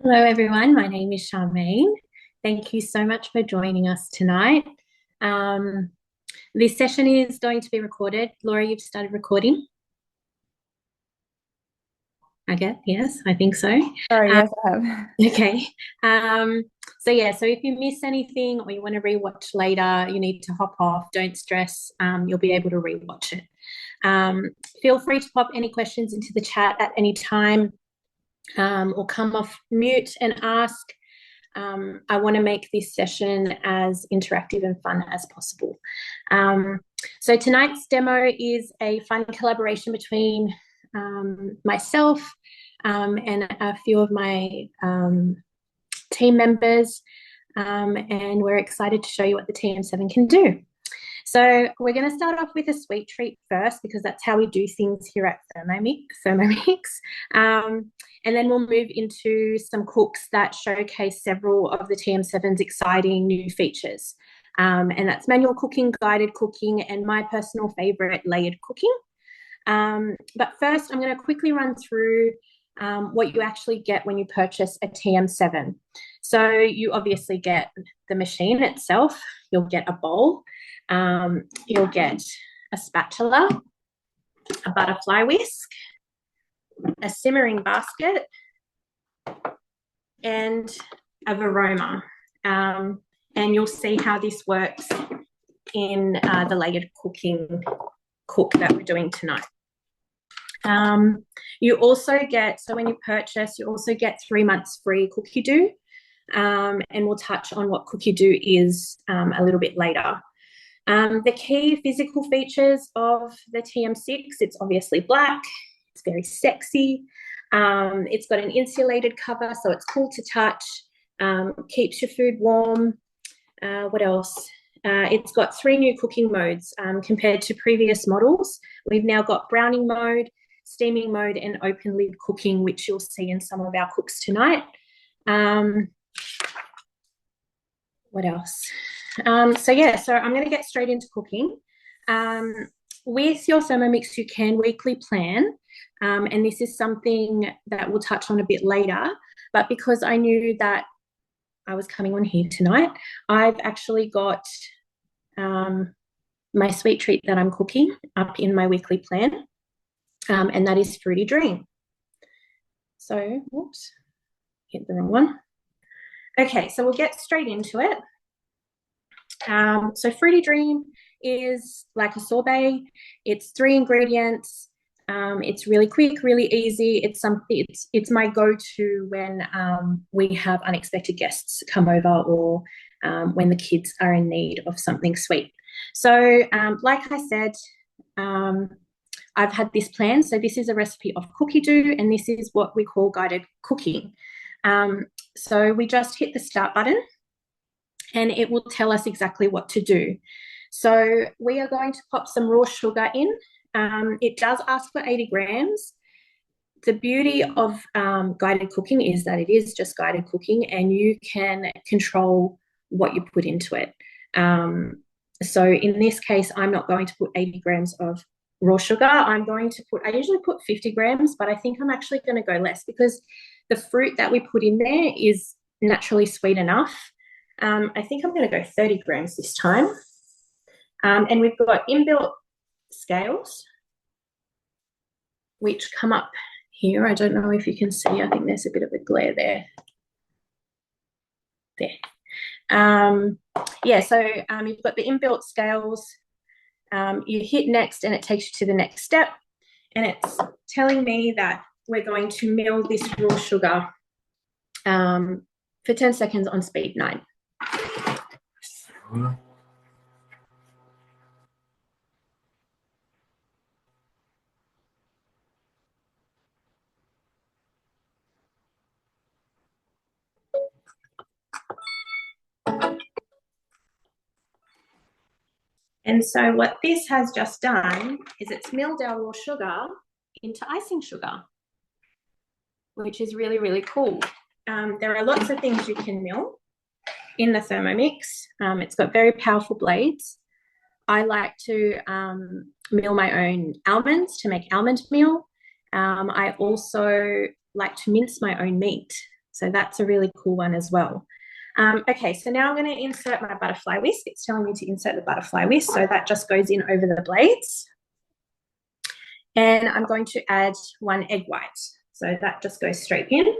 Hello, everyone. My name is Charmaine. Thank you so much for joining us tonight. Um, this session is going to be recorded. Laura, you've started recording? I guess, yes, I think so. Sorry, Um, yes, I have. okay. Um, so if you miss anything or you want to rewatch later, you need to hop off. Don't stress. You'll be able to rewatch it. Feel free to pop any questions into the chat at any time, or come off mute and ask. I want to make this session as interactive and fun as possible. So tonight's demo is a fun collaboration between myself and a few of my team members, and we're excited to show you what the TM7 can do. So we're going to start off with a sweet treat first because that's how we do things here at Thermomix. And then we'll move into some cooks that showcase several of the TM7's exciting new features. And that's manual cooking, guided cooking, and my personal favorite, layered cooking. But first, I'm going to quickly run through what you actually get when you purchase a TM7. So you obviously get the machine itself, you'll get a bowl, you'll get a spatula, a butterfly whisk, a simmering basket, and a varoma. And you'll see how this works in the layered cooking cook that we're doing tonight. You also get, so when you purchase, you also get 3 months free cookidoo. And we'll touch on what cookidoo is a little bit later. The key physical features of the TM6, it's obviously black, it's very sexy, it's got an insulated cover, so it's cool to touch, keeps your food warm. What else? It's got 3 new cooking modes compared to previous models. We've now got browning mode, steaming mode, and open lid cooking, which you'll see in some of our cooks tonight. What else? So I'm going to get straight into cooking. With your Thermomix, you can weekly plan, and this is something that we'll touch on a bit later. But because I knew that I was coming on here tonight, I've actually got my sweet treat that I'm cooking up in my weekly plan, and that is Fruity Dream. So, whoops, hit the wrong one. Okay, so we'll get straight into it. So Fruity Dream is like a sorbet. It's 3 ingredients. It's really quick, really easy. It's my go-to when we have unexpected guests come over, or when the kids are in need of something sweet. So, like I said, I've had this plan. So this is a recipe of cookidoo, and this is what we call guided cooking. So we just hit the start button, and it will tell us exactly what to do. So we are going to pop some raw sugar in. It does ask for 80 grams. The beauty of guided cooking is that it is just guided cooking, and you can control what you put into it. So in this case, I'm not going to put 80 grams of raw sugar. I usually put 50 grams, but I think I'm actually going to go less because the fruit that we put in there is naturally sweet enough. I think I'm going to go 30 grams this time. And we've got inbuilt scales, which come up here. I don't know if you can see. I think there's a bit of a glare there. So you've got the inbuilt scales. You hit next and it takes you to the next step. And it's telling me that we're going to mill this raw sugar for 10 seconds on speed 9. And so what this has just done is it's milled our raw sugar into icing sugar, which is really, really cool. There are lots of things you can mill in the Thermomix. It's got very powerful blades. I like to mill my own almonds to make almond meal. I also like to mince my own meat. So that's a really cool one as well. Okay, so now I'm going to insert my butterfly whisk. It's telling me to insert the butterfly whisk, so that just goes in over the blades. And I'm going to add 1 egg white. So that just goes straight in.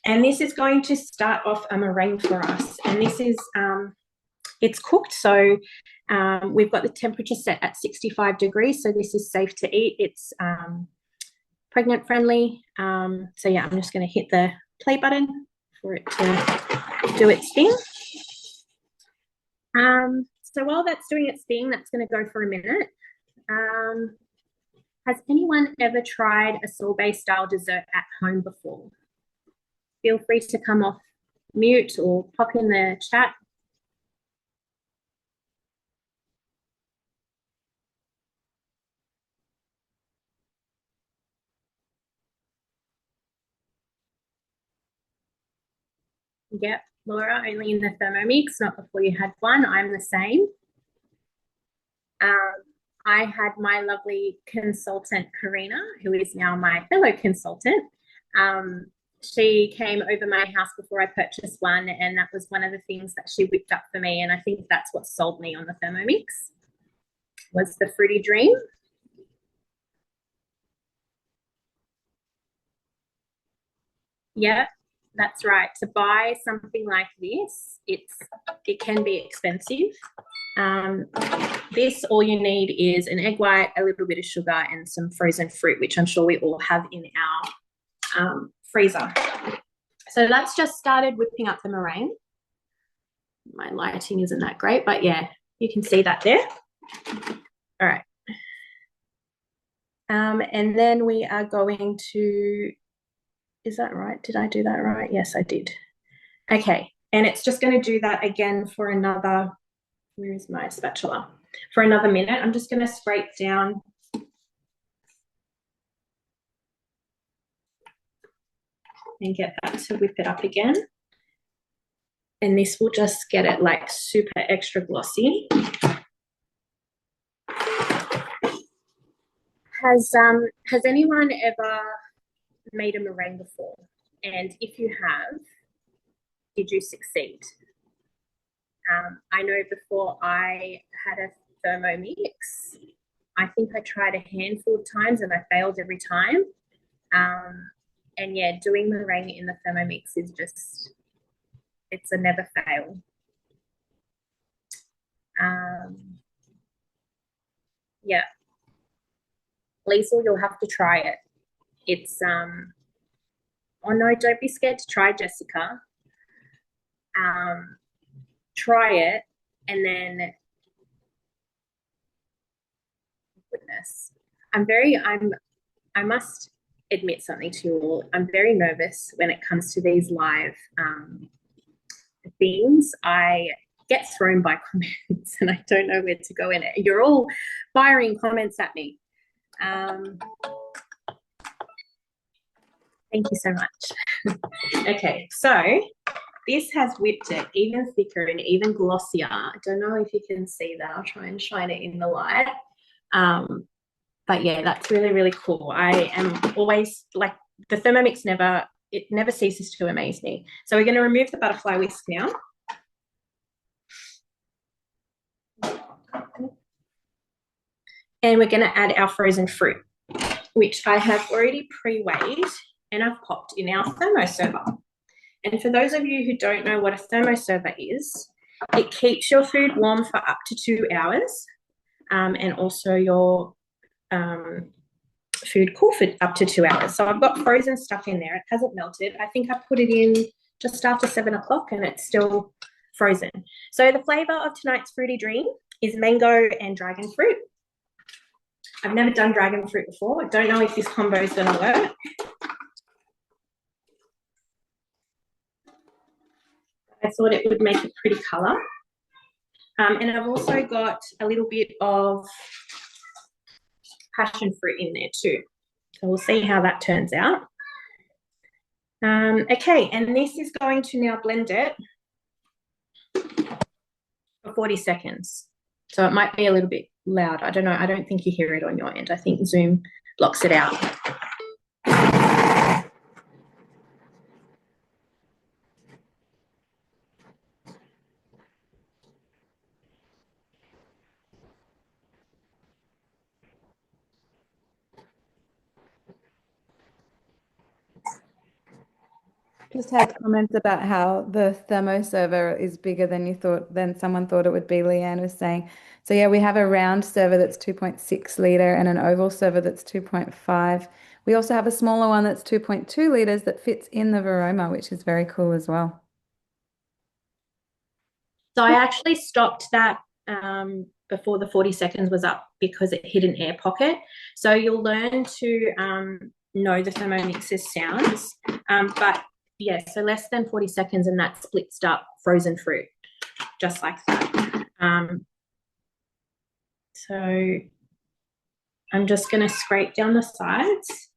And this is going to start off a meringue for us. And this is, it's cooked, so we've got the temperature set at 65 degrees, so this is safe to eat. It's pregnant friendly. So yeah, I'm just going to hit the play button for it to do its thing. So while that's doing its thing, that's going to go for a minute. Has anyone ever tried a sorbet style dessert at home before? Feel free to come off mute or pop in the chat. Yep, Laura, only in the Thermomix, not before you had one. I'm the same. I had my lovely consultant, Karina, who is now my fellow consultant. She came over my house before I purchased one, and that was one of the things that she whipped up for me. And I think that's what sold me on the Thermomix, was the fruity dream. Yeah, that's right. To buy something like this, it can be expensive. This, all you need is an egg white, a little bit of sugar, and some frozen fruit, which I'm sure we all have in our freezer. So that's just started whipping up the meringue. My lighting isn't that great, but yeah, you can see that there. All right. And then we are going to, is that right? Did I do that right? Yes, I did. Okay, and it's just going to do that again for another, where is my spatula? For another minute. I'm just going to scrape down and get that to whip it up again. And this will just get it like super extra glossy. Has anyone ever made a meringue before? And if you have, did you succeed? I know before I had a Thermomix, I think I tried a handful of times and I failed every time. And yeah, doing meringue in the Thermomix is just, it's a never fail. Yeah, Liesl, you'll have to try it. It's oh no, don't be scared to try, Jessica. Try it, and then goodness, I must admit something to you all. I'm very nervous when it comes to these live things. I get thrown by comments and I don't know where to go in it. You're all firing comments at me. Thank you so much. Okay, so this has whipped it even thicker and even glossier. I don't know if you can see that. I'll try and shine it in the light. But yeah, that's really, really cool. I am always like, the Thermomix never ceases to amaze me. So we're going to remove the butterfly whisk now. And we're going to add our frozen fruit, which I have already pre-weighed and I've popped in our thermoserver. And for those of you who don't know what a thermoserver is, it keeps your food warm for up to 2 hours, and also your food cool for up to 2 hours. So I've got frozen stuff in there. It hasn't melted. I think I put it in just after 7 o'clock and it's still frozen. So the flavour of tonight's fruity dream is mango and dragon fruit. I've never done dragon fruit before. I don't know if this combo is going to work. I thought it would make a pretty colour. And I've also got a little bit of passion fruit in there too. So we'll see how that turns out. Okay, and this is going to now blend it for 40 seconds. So it might be a little bit loud. I don't know. I don't think you hear it on your end. I think Zoom blocks it out. Just had comments about how the thermo server is bigger than someone thought it would be. Leanne was saying. So yeah, we have a round server that's 2.6 liter and an oval server that's 2.5. We also have a smaller one that's 2.2 liters that fits in the Varoma, which is very cool as well. So I actually stopped that before the 40 seconds was up because it hit an air pocket. So you'll learn to know the Thermomix's sounds. But yeah, so less than 40 seconds and that splits up frozen fruit, just like that. So I'm just going to scrape down the sides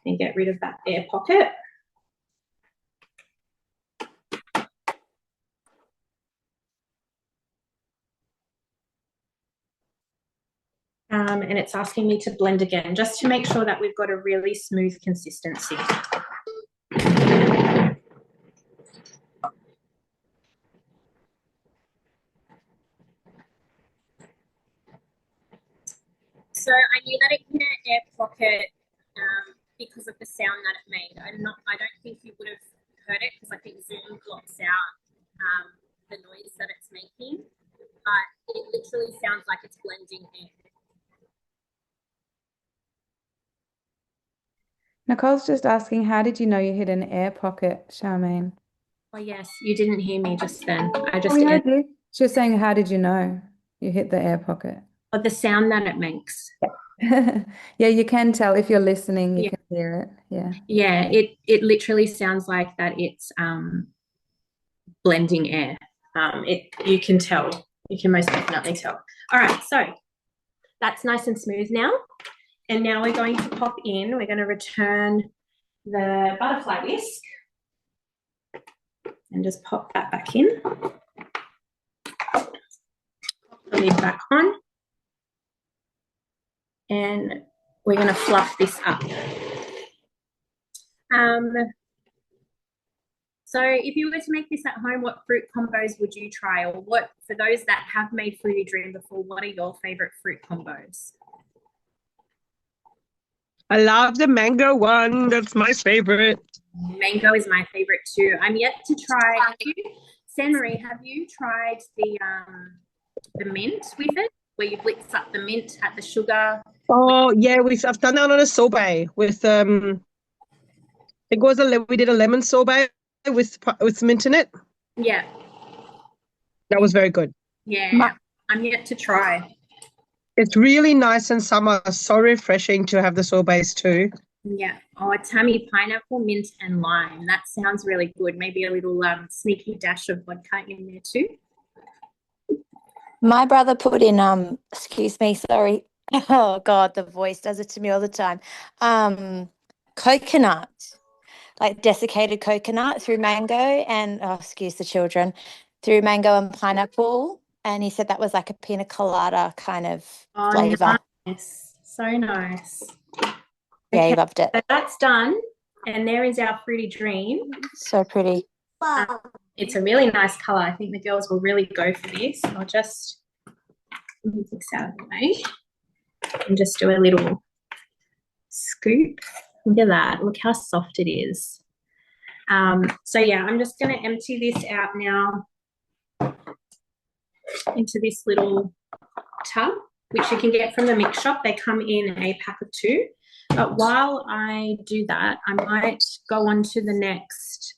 and get rid of that air pocket. And it's asking me to blend again, just to make sure that we've got a really smooth consistency. So I knew that it hit an air pocket because of the sound that it made. I don't think you would have heard it because I think Zoom blocks out the noise that it's making, but it literally sounds like it's blending air. Nicole's just asking, how did you know you hit an air pocket, Charmaine? Oh yes, you didn't hear me just then. I just heard you. She was saying, how did you know you hit the air pocket? Oh, the sound that it makes. Yeah, you can tell if you're listening, you can hear it. Yeah. Yeah, it literally sounds like that it's blending air. You can tell. You can most definitely tell. All right, so that's nice and smooth now. And now we're going to pop in, we're going to return the butterfly whisk and just pop that back in. Pop the lid back on. And we're going to fluff this up. So if you were to make this at home, what fruit combos would you try? Or what, for those that have made Fruity Dream before, what are your favorite fruit combos? I love the mango one. That's my favorite. Mango is my favorite too. I'm yet to try. Rosemary, have you tried the mint with it, where you blitz up the mint at the sugar? Oh yeah, I've done that on a sorbet with we did a lemon sorbet with mint in it. Yeah, that was very good. Yeah, I'm yet to try. It's really nice in summer. So refreshing to have the sorbets too. Yeah. Oh, a tammy pineapple, mint, and lime. That sounds really good. Maybe a little sneaky dash of vodka in there too. My brother put in, excuse me, sorry. Oh God, the voice does it to me all the time. Coconut, like desiccated coconut through mango and, oh, excuse the children, through mango and pineapple. And he said that was like a pina colada kind of flavor. Nice. So nice. Yeah, he loved it. So that's done. And there is our Fruity Dream. So pretty. It's a really nice colour. I think the girls will really go for this. I'll just move this out of the way and just do a little scoop. Look at that. Look how soft it is. So yeah, I'm just going to empty this out now into this little tub, which you can get from the mix shop. They come in a pack of 2. But while I do that, I might go on to the next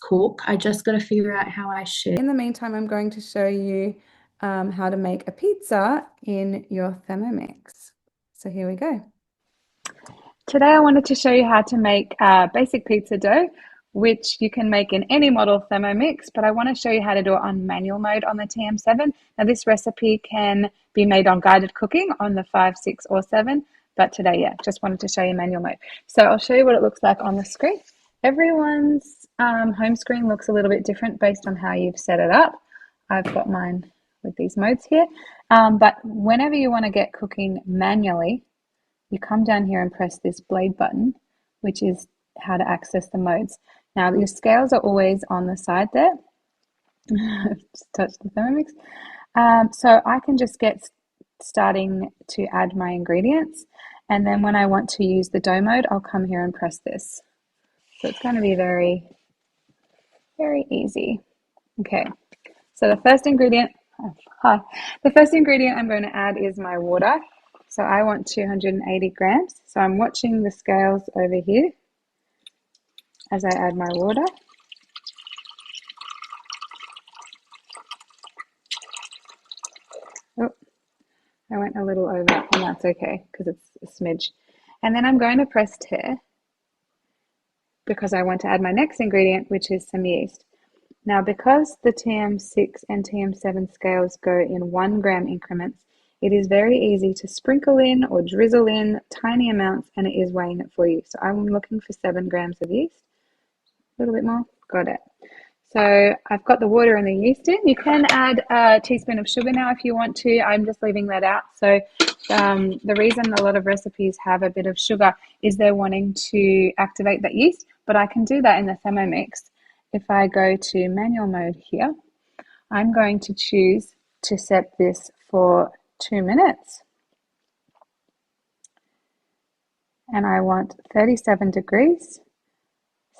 cook. I just got to figure out how I should. In the meantime, I'm going to show you how to make a pizza in your Thermomix. So here we go. Today I wanted to show you how to make basic pizza dough, which you can make in any model Thermomix, but I want to show you how to do it on manual mode on the TM7. Now this recipe can be made on guided cooking on the 5, 6 or 7, but today, yeah, just wanted to show you manual mode. So I'll show you what it looks like on the screen. Everyone's home screen looks a little bit different based on how you've set it up. I've got mine with these modes here. But whenever you want to get cooking manually, you come down here and press this blade button, which is how to access the modes. Now your scales are always on the side there. Just touch the Thermomix. So I can just get starting to add my ingredients, and then when I want to use the dough mode, I'll come here and press this. So it's going to be very, very easy. Okay, so the first ingredient, the first ingredient I'm going to add is my water. So I want 280 grams. So I'm watching the scales over here as I add my water. Oh, I went a little over, and that's okay because it's a smidge. And then I'm going to press tare because I want to add my next ingredient, which is some yeast. Now, because the TM6 and TM7 scales go in 1 gram increments, it is very easy to sprinkle in or drizzle in tiny amounts, and it is weighing it for you. So I'm looking for 7 grams of yeast. A little bit more. Got it. So I've got the water and the yeast in. You can add a teaspoon of sugar now if you want to. I'm just leaving that out. So the reason a lot of recipes have a bit of sugar is they're wanting to activate that yeast, but I can do that in the Thermomix. If I go to manual mode here, I'm going to choose to set this for 2 minutes. And I want 37 degrees,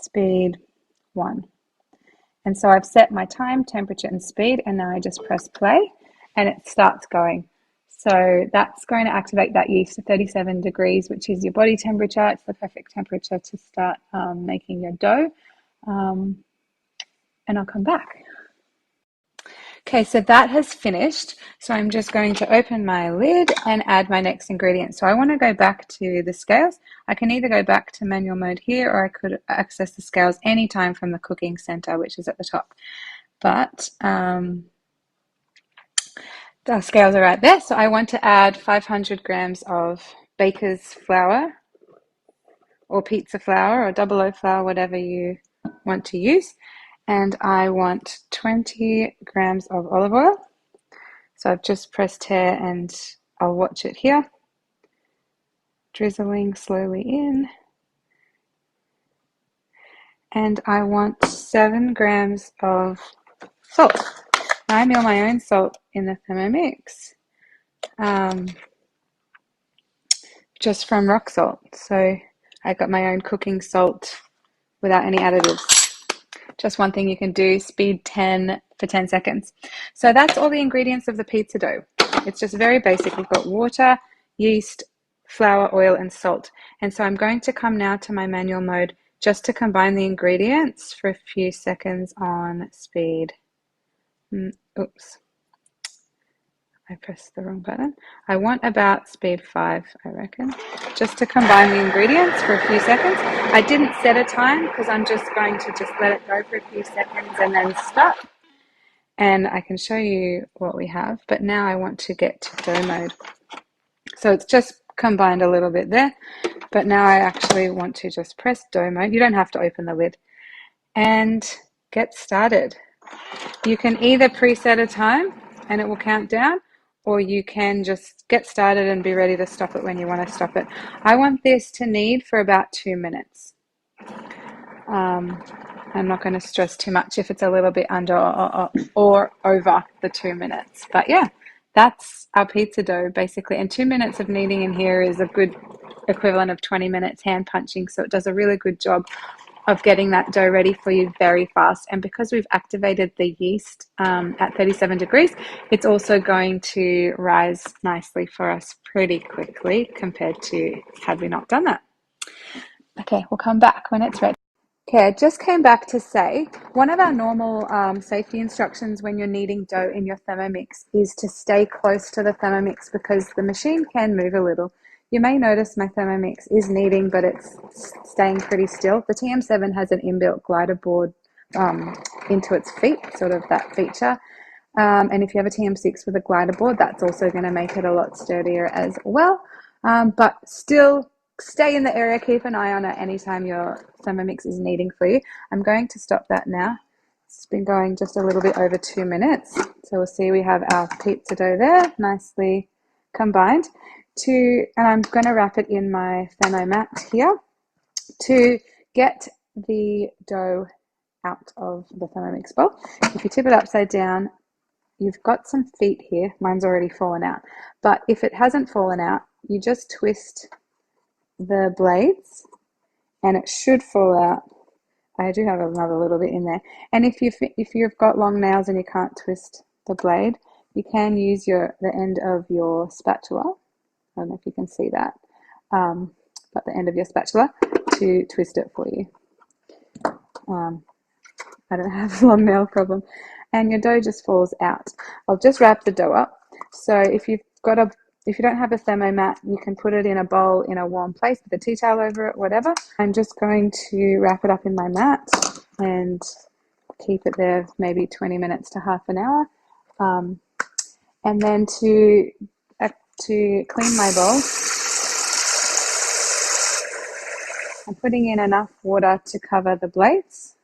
speed 1. And so I've set my time, temperature, and speed, and now I just press play, and it starts going. So that's going to activate that yeast to 37 degrees, which is your body temperature. It's the perfect temperature to start making your dough. And I'll come back. Okay, so that has finished. So I'm just going to open my lid and add my next ingredient. So I want to go back to the scales. I can either go back to manual mode here, or I could access the scales anytime from the cooking center, which is at the top. But the scales are right there. So I want to add 500 grams of baker's flour or pizza flour or 00 flour, whatever you want to use. And I want 20 grams of olive oil. So I've just pressed tare and I'll watch it here. Drizzling slowly in. And I want 7 grams of salt. I mill my own salt in the Thermomix. Just from rock salt. So I got my own cooking salt without any additives. Just one thing you can do, speed 10 for 10 seconds. So that's all the ingredients of the pizza dough. It's just very basic. We've got water, yeast, flour, oil, and salt. And so I'm going to come now to my manual mode just to combine the ingredients for a few seconds on speed. Oops. I pressed the wrong button. I want about speed 5, I reckon, just to combine the ingredients for a few seconds. I didn't set a time because I'm just going to just let it go for a few seconds and then stop. And I can show you what we have, but now I want to get to dough mode. So it's just combined a little bit there, but now I actually want to just press dough mode. You don't have to open the lid and get started. You can either preset a time and it will count down, or you can just get started and be ready to stop it when you want to stop it. I want this to knead for about 2 minutes. I'm not going to stress too much if it's a little bit under or over the 2 minutes. But yeah, that's our pizza dough basically. And 2 minutes of kneading in here is a good equivalent of 20 minutes hand punching. So it does a really good job of getting that dough ready for you very fast. And because we've activated the yeast at 37 degrees, it's also going to rise nicely for us pretty quickly compared to had we not done that. Okay, we'll come back when it's ready. Okay, I just came back to say one of our normal safety instructions when you're kneading dough in your Thermomix is to stay close to the Thermomix because the machine can move a little. You may notice my Thermomix is kneading, but it's staying pretty still. The TM7 has an inbuilt glider board into its feet, sort of that feature. And if you have a TM6 with a glider board, that's also going to make it a lot sturdier as well. But still, stay in the area, keep an eye on it anytime your Thermomix is kneading for you. I'm going to stop that now It's been going just a little bit over 2 minutes. So we'll see we have our pizza dough there, nicely combined. And I'm going to wrap it in my Thermomat here to get the dough out of the Thermomix bowl. If you tip it upside down, you've got some feet here. Mine's already fallen out. But if it hasn't fallen out, you just twist the blades and it should fall out. I do have another little bit in there. And if you've got long nails and you can't twist the blade, you can use the end of your spatula. I don't know if you can see that, but the end of your spatula to twist it for you. I don't have a long nail problem. And your dough just falls out. I'll just wrap the dough up. So if you don't have a Thermomat, you can put it in a bowl in a warm place with a tea towel over it, whatever. I'm just going to wrap it up in my mat and keep it there maybe 20 minutes to half an hour. And then to clean my bowl, I'm putting in enough water to cover the blades.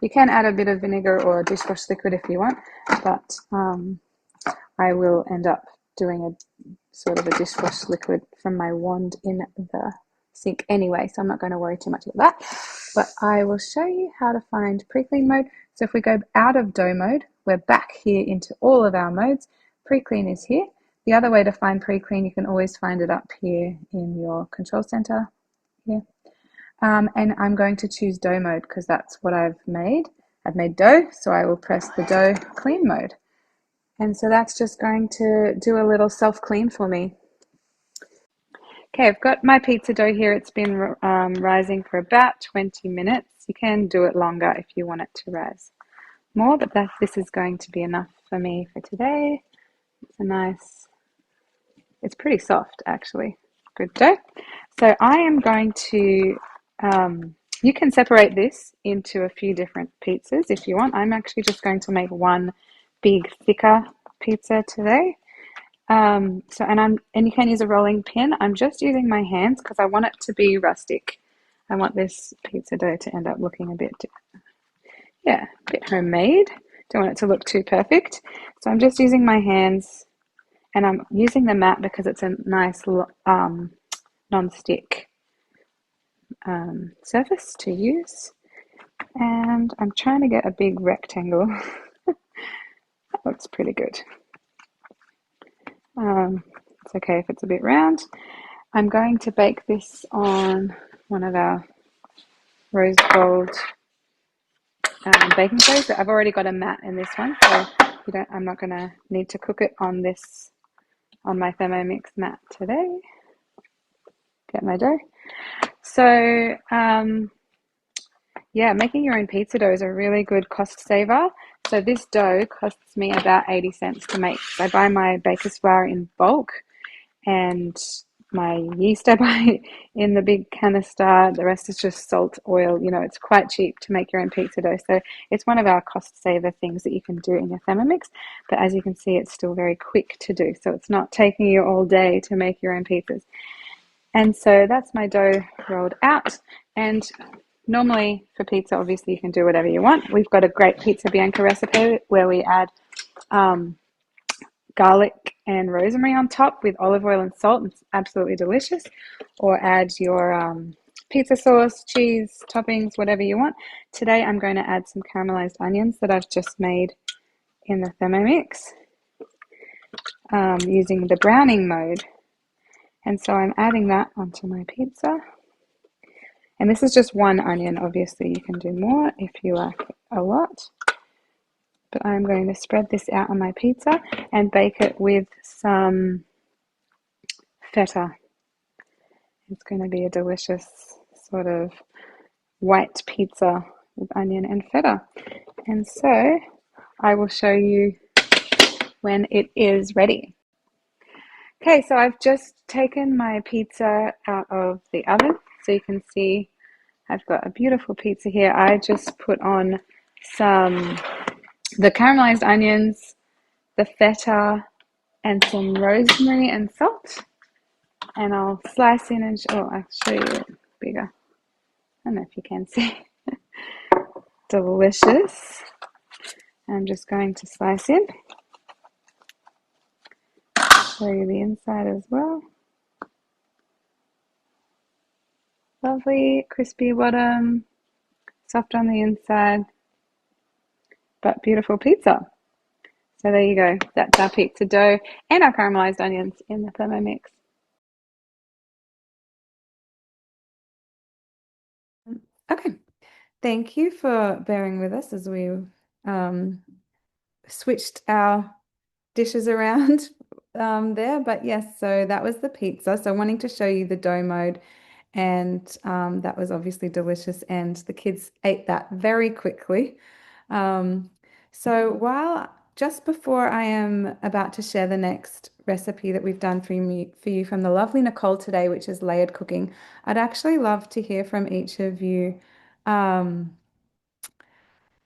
You can add a bit of vinegar or dishwash liquid if you want, but I will end up doing a sort of a dishwash liquid from my wand in the sink anyway, so I'm not going to worry too much about that. But I will show you how to find pre-clean mode. So if we go out of dough mode, we're back here into all of our modes. Pre-clean is here. The other way to find pre-clean, you can always find it up here in your control center here. And I'm going to choose dough mode because that's what I've made. I've made dough, so I will press the dough clean mode. And so that's just going to do a little self-clean for me. Okay, I've got my pizza dough here. It's been rising for about 20 minutes. You can do it longer if you want it to rise more, but this is going to be enough for me for today. It's pretty soft actually. Good dough. So I am going to, you can separate this into a few different pizzas if you want. I'm actually just going to make one big thicker pizza today. And you can use a rolling pin. I'm just using my hands because I want it to be rustic. I want this pizza dough to end up looking a bit homemade. Don't want it to look too perfect. So I'm just using my hands, and I'm using the mat because it's a nice non-stick surface to use. And I'm trying to get a big rectangle. That looks pretty good. It's okay if it's a bit round. I'm going to bake this on one of our rose gold baking trays. I've already got a mat in this one, so I'm not going to need to cook it on my Thermomix mat today. Get my dough. So making your own pizza dough is a really good cost saver. So this dough costs me about 80 cents to make. I buy my baker's flour in bulk, and my yeast I buy in the big canister. The rest is just salt, oil. It's quite cheap to make your own pizza dough. So it's one of our cost saver things that you can do in your Thermomix. But as you can see, it's still very quick to do. So it's not taking you all day to make your own pizzas. And so that's my dough rolled out. And normally for pizza, obviously you can do whatever you want. We've got a great pizza bianca recipe where we add garlic and rosemary on top with olive oil and salt. It's absolutely delicious. Or add your pizza sauce, cheese, toppings, whatever you want. Today I'm going to add some caramelized onions that I've just made in the Thermomix using the browning mode. And so I'm adding that onto my pizza. And this is just one onion. Obviously you can do more if you like a lot. But I'm going to spread this out on my pizza and bake it with some feta. It's going to be a delicious sort of white pizza with onion and feta. And so I will show you when it is ready. Okay, so I've just taken my pizza out of the oven. So you can see I've got a beautiful pizza here. I just put on the caramelized onions, the feta, and some rosemary and salt. And I'll slice in and I'll show you it bigger. I don't know if you can see. Delicious. I'm just going to slice in. Show you the inside as well. Lovely, crispy bottom, soft on the inside, but beautiful pizza. So there you go. That's our pizza dough and our caramelized onions in the Thermomix. Okay, thank you for bearing with us as we switched our dishes around there. But yes, so that was the pizza. So wanting to show you the dough mode, and that was obviously delicious, and the kids ate that very quickly. So while just before I am about to share the next recipe that we've done for you from the lovely Nicole today, which is layered cooking, I'd actually love to hear from each of you.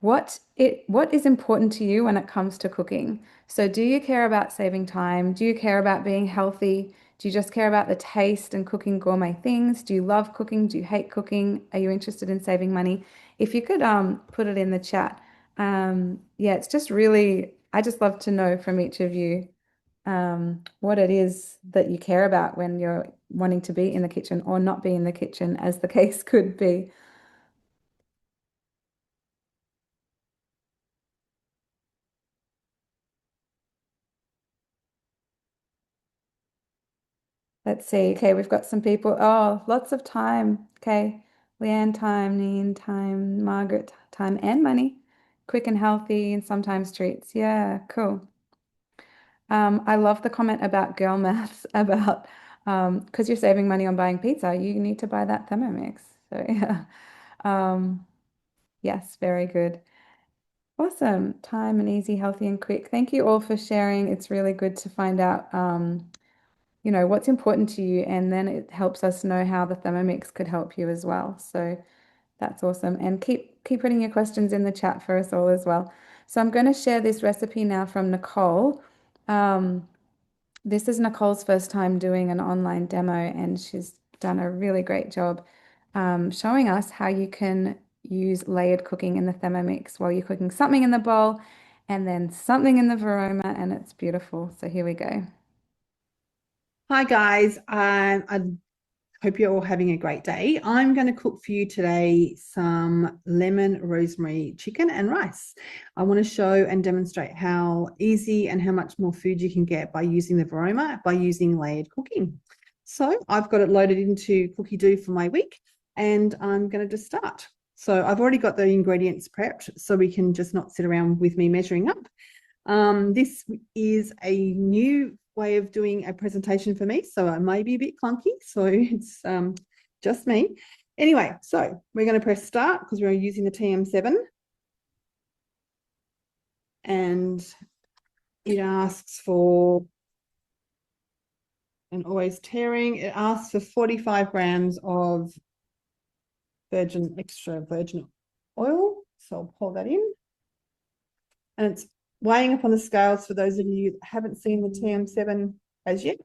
What is important to you when it comes to cooking? So do you care about saving time? Do you care about being healthy? Do you just care about the taste and cooking gourmet things? Do you love cooking? Do you hate cooking? Are you interested in saving money? If you could put it in the chat. Yeah, it's just really, I just love to know from each of you what it is that you care about when you're wanting to be in the kitchen or not be in the kitchen, as the case could be. Let's see. Okay, we've got some people. Oh, lots of time. Okay. Leanne, time, Neen, time, Margaret, time and money. Quick and healthy and sometimes treats. Yeah, cool. I love the comment about girl maths about because you're saving money on buying pizza, you need to buy that Thermomix. So yeah. Yes, very good. Awesome. Time and easy, healthy and quick. Thank you all for sharing. It's really good to find out you know, what's important to you, and then it helps us know how the Thermomix could help you as well. So that's awesome. And keep putting your questions in the chat for us all as well. So I'm going to share this recipe now from Nicole. This is Nicole's first time doing an online demo, and she's done a really great job showing us how you can use layered cooking in the Thermomix while you're cooking something in the bowl and then something in the Varoma, and it's beautiful. So here we go. Hi guys, I hope you're all having a great day. I'm going to cook for you today some lemon rosemary chicken and rice. I want to show and demonstrate how easy and how much more food you can get by using the Varoma, by using layered cooking. So I've got it loaded into cookidoo for my week, and I'm going to just start. So I've already got the ingredients prepped, so we can just not sit around with me measuring up. This is a new way of doing a presentation for me, so it may be a bit clunky, so it's just me. Anyway, so we're going to press start because we're using the TM7, and it asks for, and always tearing, it asks for 45 grams of extra virgin oil, so I'll pour that in, and it's weighing up on the scales for those of you that haven't seen the TM7 as yet,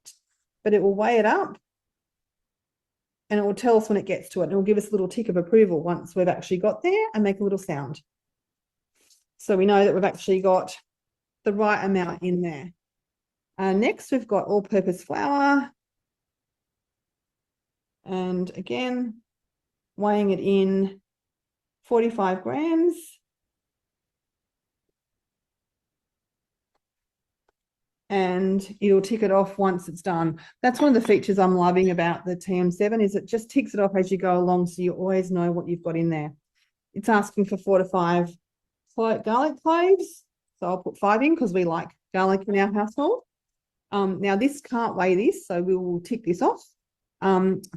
but it will weigh it up and it will tell us when it gets to it. And it will give us a little tick of approval once we've actually got there and make a little sound. So we know that we've actually got the right amount in there. Next, we've got all-purpose flour. And again, weighing it in 45 grams. And it'll tick it off once it's done. That's one of the features I'm loving about the TM7 is it just ticks it off as you go along, so you always know what you've got in there. It's asking for 4 to 5 garlic cloves, so I'll put 5 in because we like garlic in our household. Now this can't weigh this, so we will tick this off.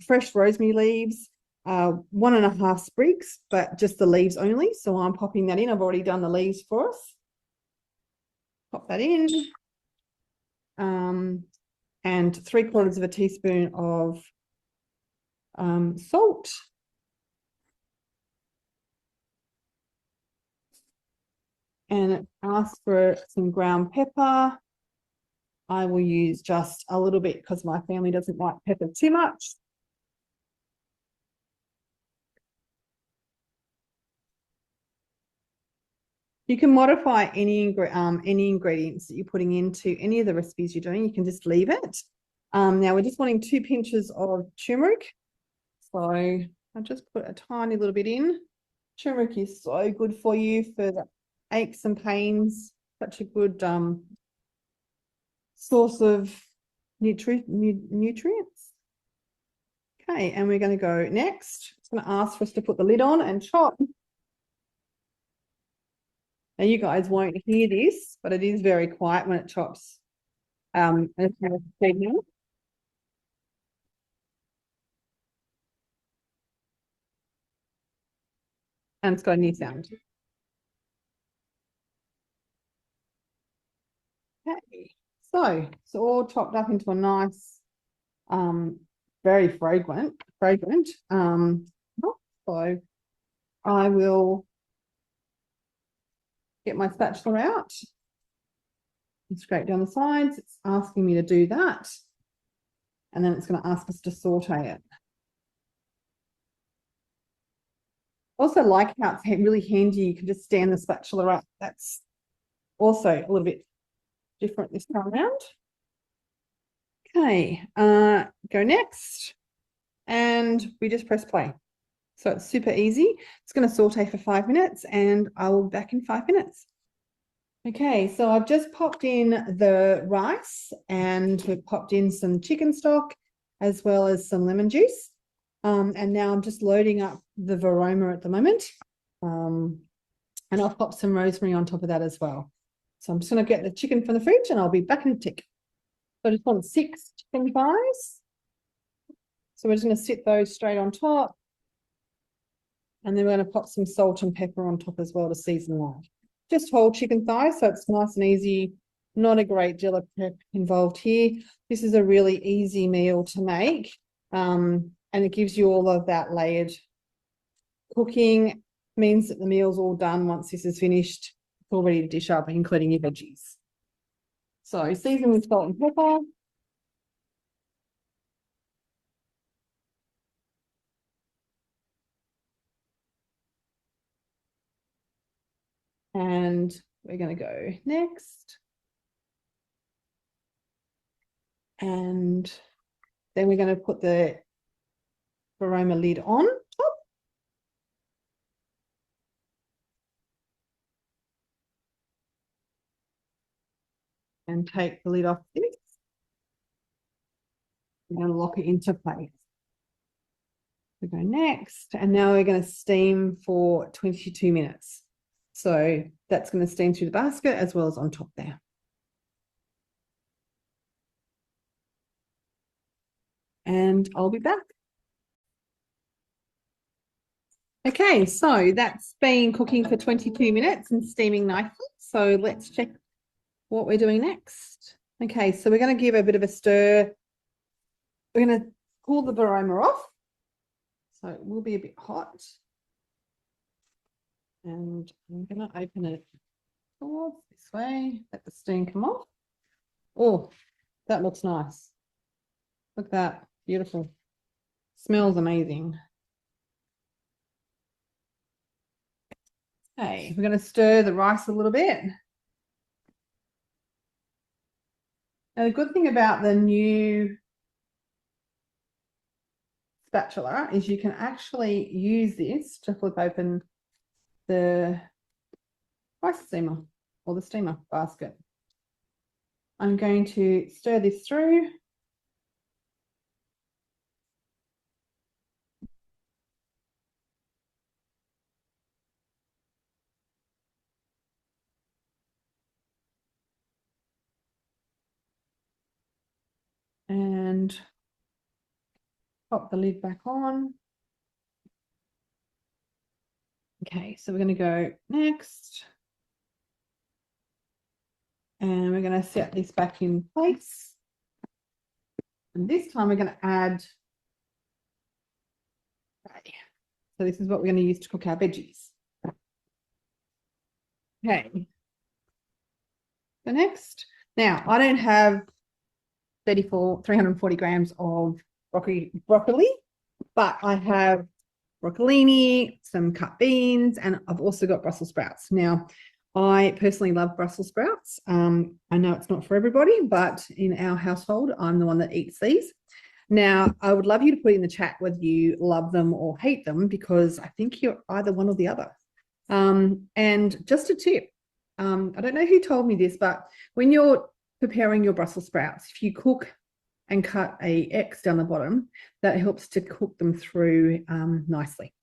Fresh rosemary leaves, 1.5 sprigs, but just the leaves only, so I'm popping that in. I've already done the leaves for us. Pop that in. And 3/4 teaspoon of salt. And it asks for some ground pepper. I will use just a little bit because my family doesn't like pepper too much. You can modify any ingredients that you're putting into any of the recipes you're doing. You can just leave it. Now we're just wanting 2 pinches of turmeric. So I'll just put a tiny little bit in. Turmeric is so good for you for the aches and pains. Such a good source of nutrients. Okay, and we're going to go next. It's going to ask for us to put the lid on and chop. Now you guys won't hear this, but it is very quiet when it chops. And it's going to feed now. And it's got a new sound. Okay, so it's all chopped up into a nice, very fragrant. So I will get my spatula out and scrape down the sides. It's asking me to do that. And then it's going to ask us to saute it. Also like how it's really handy. You can just stand the spatula up. That's also a little bit different this time around. Okay, go next. And we just press play. So it's super easy. It's going to saute for 5 minutes and I will be back in 5 minutes. Okay, so I've just popped in the rice and we've popped in some chicken stock as well as some lemon juice. And now I'm just loading up the varoma at the moment. And I'll pop some rosemary on top of that as well. So I'm just going to get the chicken from the fridge and I'll be back in a tick. So I just want 6 chicken thighs. So we're just going to sit those straight on top. And then we're going to pop some salt and pepper on top as well to season light. Just whole chicken thighs, so it's nice and easy. Not a great deal of prep involved here. This is a really easy meal to make. And it gives you all of that layered cooking. Means that the meal's all done once this is finished. It's all ready to dish up, including your veggies. So season with salt and pepper. And we're going to go next. And then we're going to put the varoma lid on top. And take the lid off this. We're going to lock it into place. We go next, and now we're going to steam for 22 minutes. So that's going to steam through the basket as well as on top there. And I'll be back. Okay, so that's been cooking for 22 minutes and steaming nicely. So let's check what we're doing next. Okay, so we're going to give a bit of a stir. We're going to cool the varoma off. So it will be a bit hot. And I'm going to open it towards this way, let the steam come off. Oh, that looks nice. Look at that, beautiful. Smells amazing. Okay, we're going to stir the rice a little bit. Now, the good thing about the new spatula is you can actually use this to flip open the rice steamer or the steamer basket. I'm going to stir this through. And pop the lid back on. Okay, so we're going to go next. And we're going to set this back in place. And this time we're going to add, okay, so this is what we're going to use to cook our veggies. Okay. So next, now I don't have 340 grams of broccoli, but I have broccolini, some cut beans, and I've also got Brussels sprouts. Now, I personally love Brussels sprouts. I know it's not for everybody, but in our household, I'm the one that eats these. Now, I would love you to put in the chat whether you love them or hate them, because I think you're either one or the other. And just a tip, I don't know who told me this, but when you're preparing your Brussels sprouts, if you cook and cut a X down the bottom, that helps to cook them through nicely.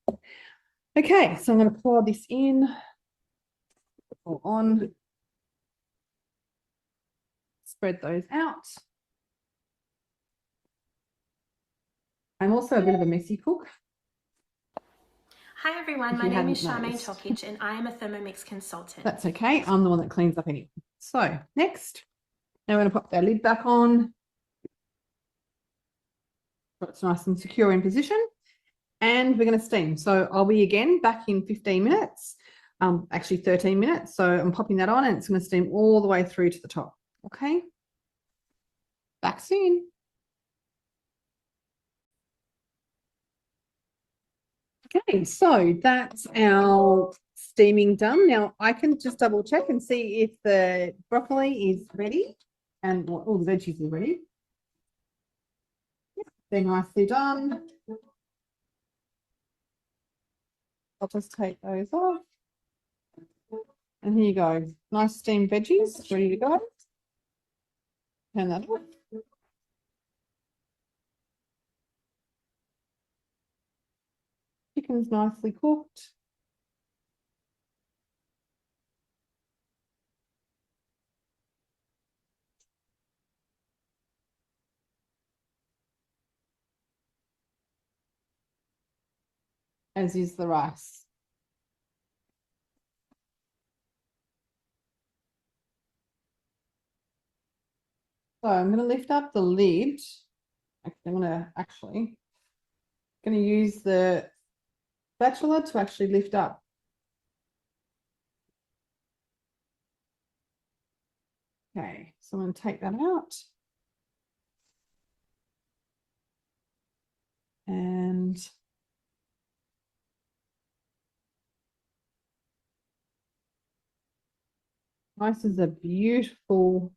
Okay, so I'm going to pour this in or on. Spread those out. I'm also a bit of a messy cook. Hi everyone, my name is Charmaine Chalkich and I am a Thermomix consultant. That's okay, I'm the one that cleans up anyway. So next, now we're going to pop our lid back on. So it's nice and secure in position. And we're going to steam. So I'll be again back in 15 minutes, actually 13 minutes. So I'm popping that on and it's going to steam all the way through to the top. Okay, back soon. Okay, so that's our steaming done. Now I can just double check and see if the broccoli is ready and all the veggies are ready. They're nicely done. I'll just take those off. And here you go. Nice steamed veggies ready to go. Turn that off. Chicken's nicely cooked. As is the rice. So I'm going to lift up the lid. I'm going to use the spatula to actually lift up. Okay, so I'm going to take that out. And rice is a beautiful,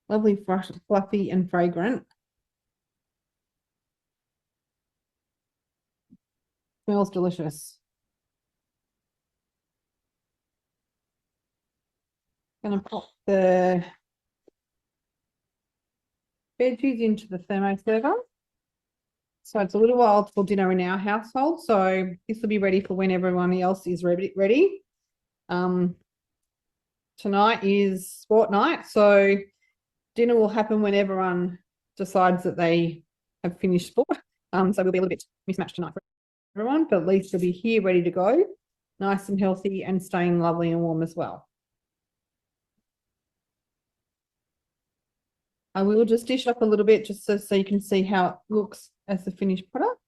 lovely, fresh, fluffy and fragrant. Smells delicious. Going to pop the veggies into the thermo server. So it's a little while till dinner in our household. So this will be ready for when everyone else is ready. Tonight is sport night, so dinner will happen when everyone decides that they have finished sport. So we'll be a little bit mismatched tonight for everyone, but at least we'll be here ready to go, nice and healthy and staying lovely and warm as well. I will just dish up a little bit just so you can see how it looks as the finished product.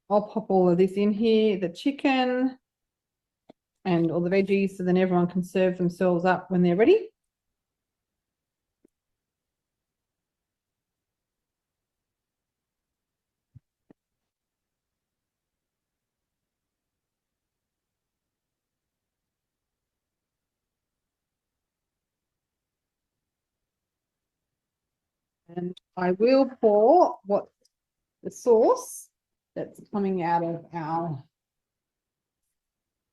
I'll pop all of this in here, the chicken and all the veggies, so then everyone can serve themselves up when they're ready. And I will pour the sauce that's coming out of our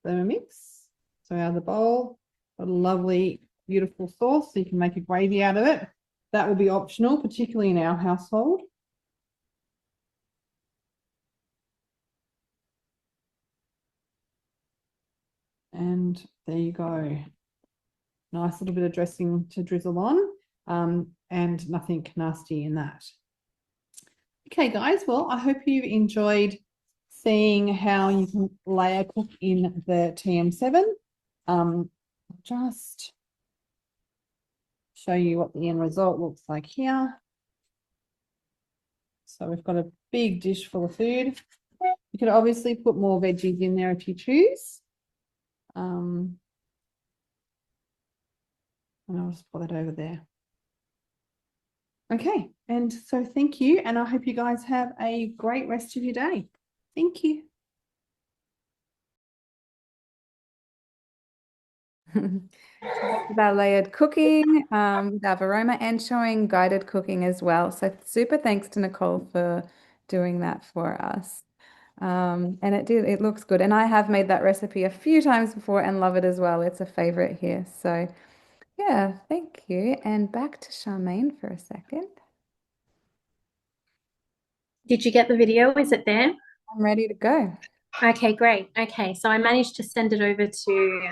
Thermomix. So out of the bowl, got a lovely, beautiful sauce. So you can make a gravy out of it. That will be optional, particularly in our household. And there you go. Nice little bit of dressing to drizzle on, and nothing nasty in that. Okay, guys, well, I hope you enjoyed seeing how you can layer cook in the TM7. Just show you what the end result looks like here. So we've got a big dish full of food. You could obviously put more veggies in there if you choose. And I'll just put that over there. Okay, and so thank you, and I hope you guys have a great rest of your day. Thank you. With our layered cooking, with our aroma, and showing guided cooking as well. So super thanks to Nicole for doing that for us. And it looks good. And I have made that recipe a few times before and love it as well. It's a favorite here. So yeah, thank you. And back to Charmaine for a second. Did you get the video? Is it there? I'm ready to go. Okay, great. Okay, so I managed to send it over to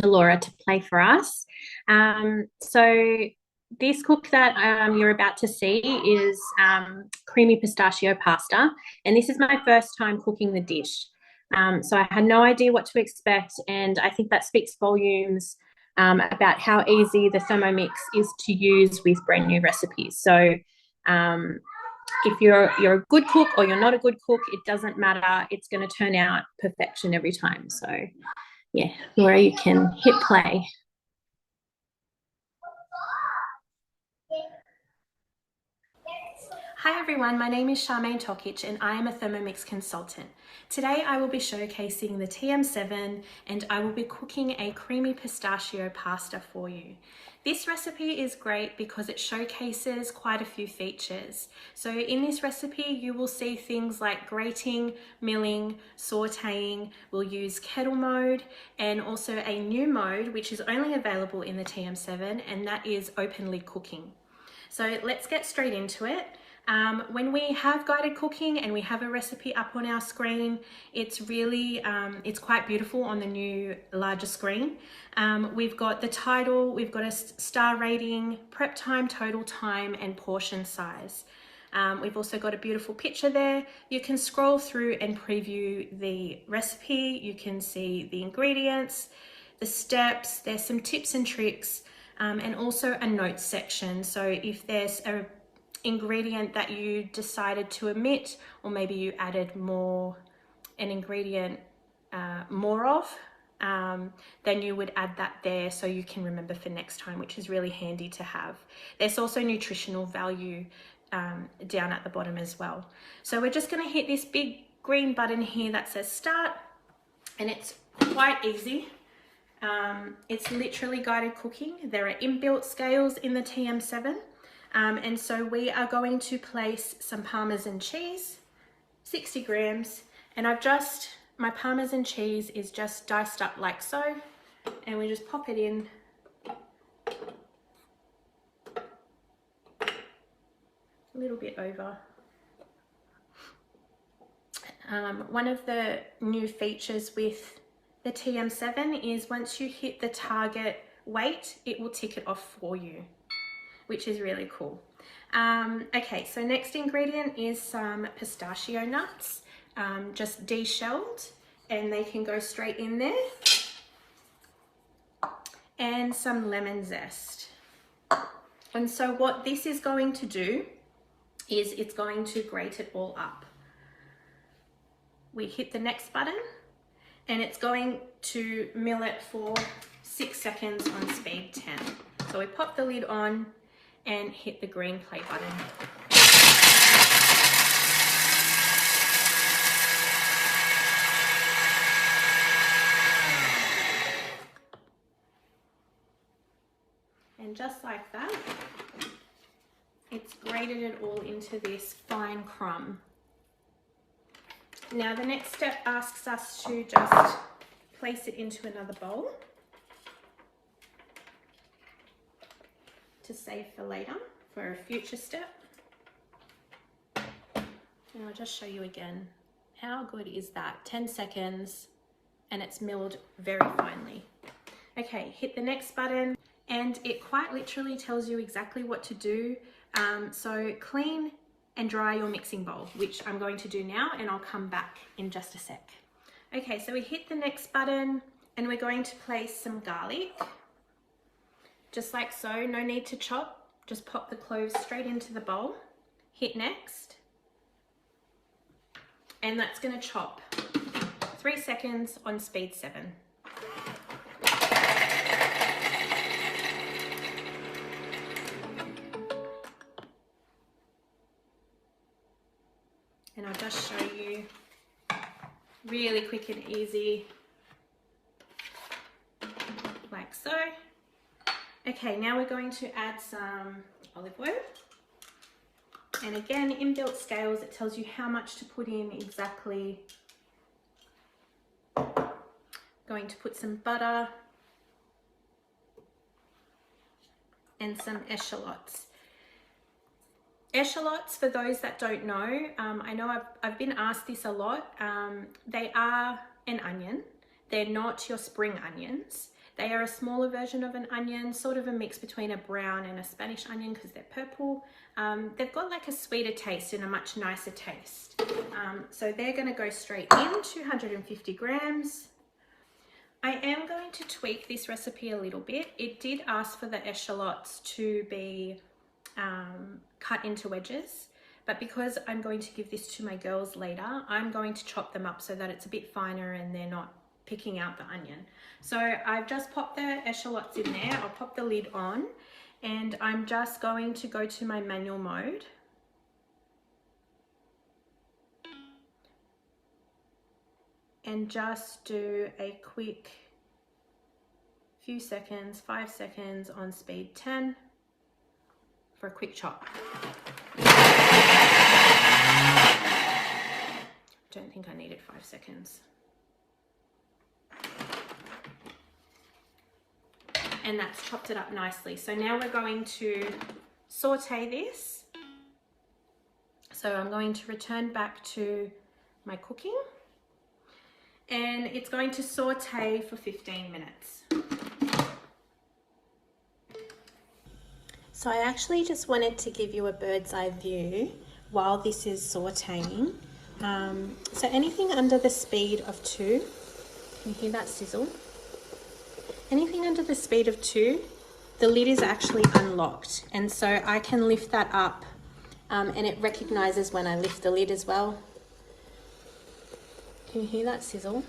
Laura to play for us. So this cook that you're about to see is creamy pistachio pasta, and this is my first time cooking the dish. So I had no idea what to expect, and I think that speaks volumes about how easy the Thermomix is to use with brand new recipes. So if you're a good cook or you're not a good cook, it doesn't matter. It's going to turn out perfection every time. So yeah, Laura, you can hit play. Hi everyone, my name is Charmaine Tokic and I am a Thermomix consultant. Today I will be showcasing the TM7 and I will be cooking a creamy pistachio pasta for you. This recipe is great because it showcases quite a few features. So in this recipe you will see things like grating, milling, sauteing. We'll use kettle mode and also a new mode which is only available in the TM7, and that is open lid cooking. So let's get straight into it. When we have guided cooking and we have a recipe up on our screen, it's really, it's quite beautiful on the new larger screen. We've got the title, we've got a star rating, prep time, total time, and portion size. We've also got a beautiful picture there. You can scroll through and preview the recipe. You can see the ingredients, the steps, there's some tips and tricks, and also a notes section. So if there's a ingredient that you decided to omit, or maybe you added an ingredient more of, then you would add that there so you can remember for next time, which is really handy to have. There's also nutritional value down at the bottom as well. So we're just going to hit this big green button here that says start, and it's quite easy. It's literally guided cooking. There are inbuilt scales in the TM7. And so we are going to place some Parmesan cheese, 60 grams, and my Parmesan cheese is just diced up like so, and we just pop it in. A little bit over. One of the new features with the TM7 is once you hit the target weight, it will tick it off for you, which is really cool. Okay, so next ingredient is some pistachio nuts, just de-shelled, and they can go straight in there. And some lemon zest. And so what this is going to do is it's going to grate it all up. We hit the next button and it's going to mill it for 6 seconds on speed 10. So we pop the lid on and hit the green play button. And just like that, it's grated it all into this fine crumb. Now the next step asks us to just place it into another bowl to save for later, for a future step. And I'll just show you again. How good is that? 10 seconds and it's milled very finely. Okay, hit the next button and it quite literally tells you exactly what to do. So clean and dry your mixing bowl, which I'm going to do now, and I'll come back in just a sec. Okay, so we hit the next button and we're going to place some garlic, just like so. No need to chop, just pop the cloves straight into the bowl. Hit next, and that's going to chop 3 seconds on speed 7. And I'll just show you really quick and easy, like so. Okay, now we're going to add some olive oil. And again, inbuilt scales, it tells you how much to put in exactly. Going to put some butter and some eschalots. Eschalots, for those that don't know, I know I've been asked this a lot. They are an onion. They're not your spring onions. They are a smaller version of an onion, sort of a mix between a brown and a Spanish onion because they're purple. They've got like a sweeter taste and a much nicer taste. So they're going to go straight in, 250 grams. I am going to tweak this recipe a little bit. It did ask for the eschalots to be cut into wedges, but because I'm going to give this to my girls later, I'm going to chop them up so that it's a bit finer and they're not picking out the onion. So I've just popped the eschalots in there. I'll pop the lid on and I'm just going to go to my manual mode. And just do a quick few seconds, 5 seconds on speed 10 for a quick chop. Don't think I needed 5 seconds. And that's chopped it up nicely. So now we're going to saute this. So I'm going to return back to my cooking. And it's going to saute for 15 minutes. So I actually just wanted to give you a bird's eye view while this is sauteing. So anything under the speed of 2, can you hear that sizzle? Anything under the speed of 2, the lid is actually unlocked. And so I can lift that up and it recognizes when I lift the lid as well. Can you hear that sizzle?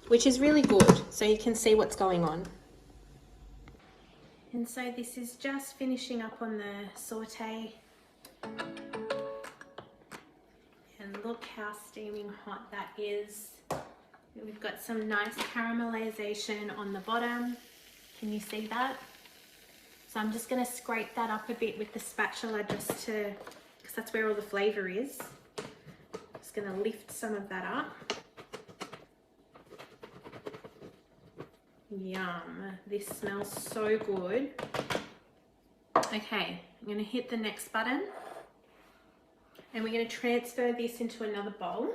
Which is really good, so you can see what's going on. And so this is just finishing up on the saute. And look how steaming hot that is. We've got some nice caramelization on the bottom. Can you see that? So I'm just going to scrape that up a bit with the spatula just to, because that's where all the flavor is. Just going to lift some of that up. Yum, this smells so good. Okay, I'm going to hit the next button and we're going to transfer this into another bowl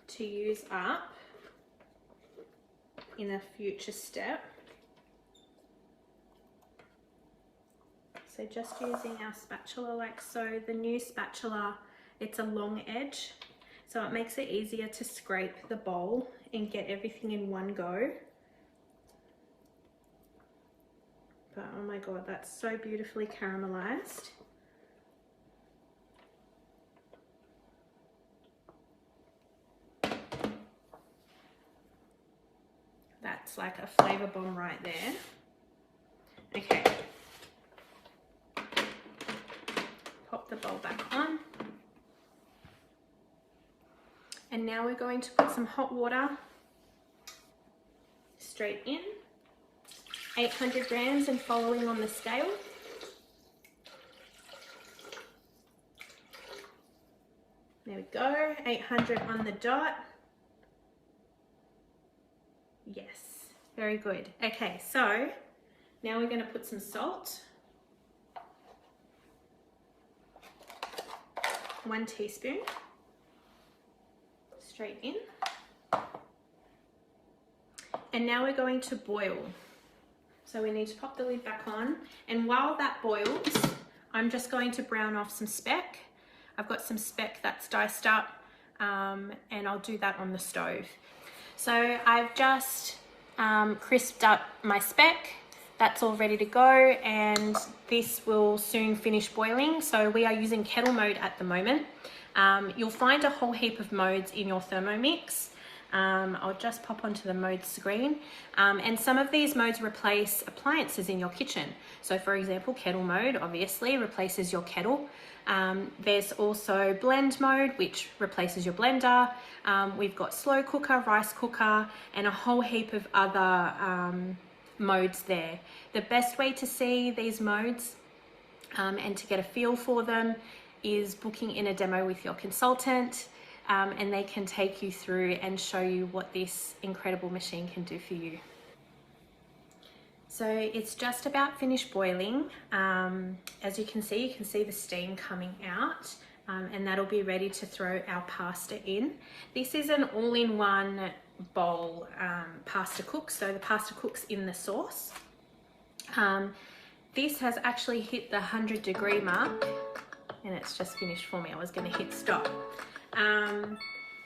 to use up in a future step. So just using our spatula like so. The new spatula, it's a long edge, so it makes it easier to scrape the bowl and get everything in one go. But oh my god, that's so beautifully caramelized. That's like a flavor bomb right there. Okay. Pop the bowl back on. And now we're going to put some hot water straight in, 800 grams and following on the scale. There we go, 800 on the dot. Yes, very good. Okay, so now we're going to put some salt. 1 teaspoon. Straight in. And now we're going to boil. So we need to pop the lid back on, and while that boils, I'm just going to brown off some speck. I've got some speck that's diced up, and I'll do that on the stove. So I've just crisped up my speck. That's all ready to go, and this will soon finish boiling. So we are using kettle mode at the moment. You'll find a whole heap of modes in your Thermomix. I'll just pop onto the mode screen, and some of these modes replace appliances in your kitchen. So for example, kettle mode obviously replaces your kettle. There's also blend mode, which replaces your blender. We've got slow cooker, rice cooker, and a whole heap of other modes there. The best way to see these modes and to get a feel for them is booking in a demo with your consultant, and they can take you through and show you what this incredible machine can do for you. So it's just about finished boiling. As you can see the steam coming out, and that'll be ready to throw our pasta in. This is an all-in-one bowl pasta cook, so the pasta cooks in the sauce. This has actually hit the 100-degree mark, and it's just finished for me. I was going to hit stop.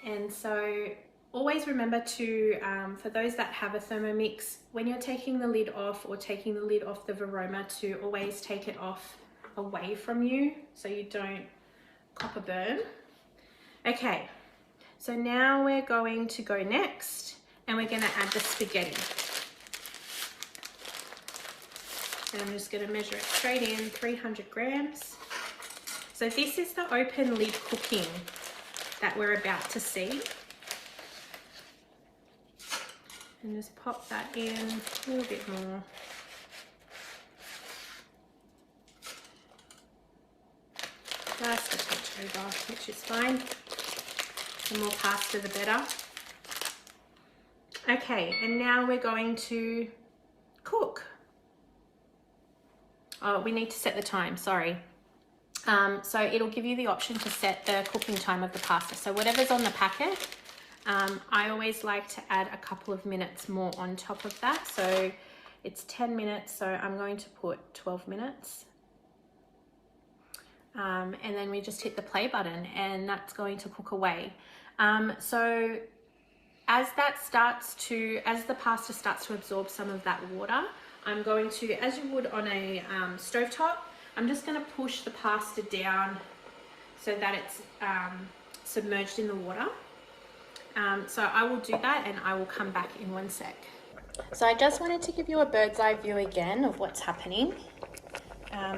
And so always remember to, for those that have a Thermomix, when you're taking the lid off or taking the lid off the Varoma, to always take it off away from you so you don't copper burn. Okay, so now we're going to go next, and we're going to add the spaghetti. And I'm just going to measure it straight in, 300 grams. So this is the open lid cooking that we're about to see. And just pop that in a little bit more. Just a touch over, which is fine. The more pasta, the better. Okay, and now we're going to cook. Oh, we need to set the time, sorry. So it'll give you the option to set the cooking time of the pasta. So whatever's on the packet, I always like to add a couple of minutes more on top of that. So it's 10 minutes, so I'm going to put 12 minutes. And then we just hit the play button, and that's going to cook away. So as the pasta starts to absorb some of that water, I'm going to, as you would on a stovetop, I'm just going to push the pasta down so that it's submerged in the water. So I will do that, and I will come back in one sec. So I just wanted to give you a bird's eye view again of what's happening.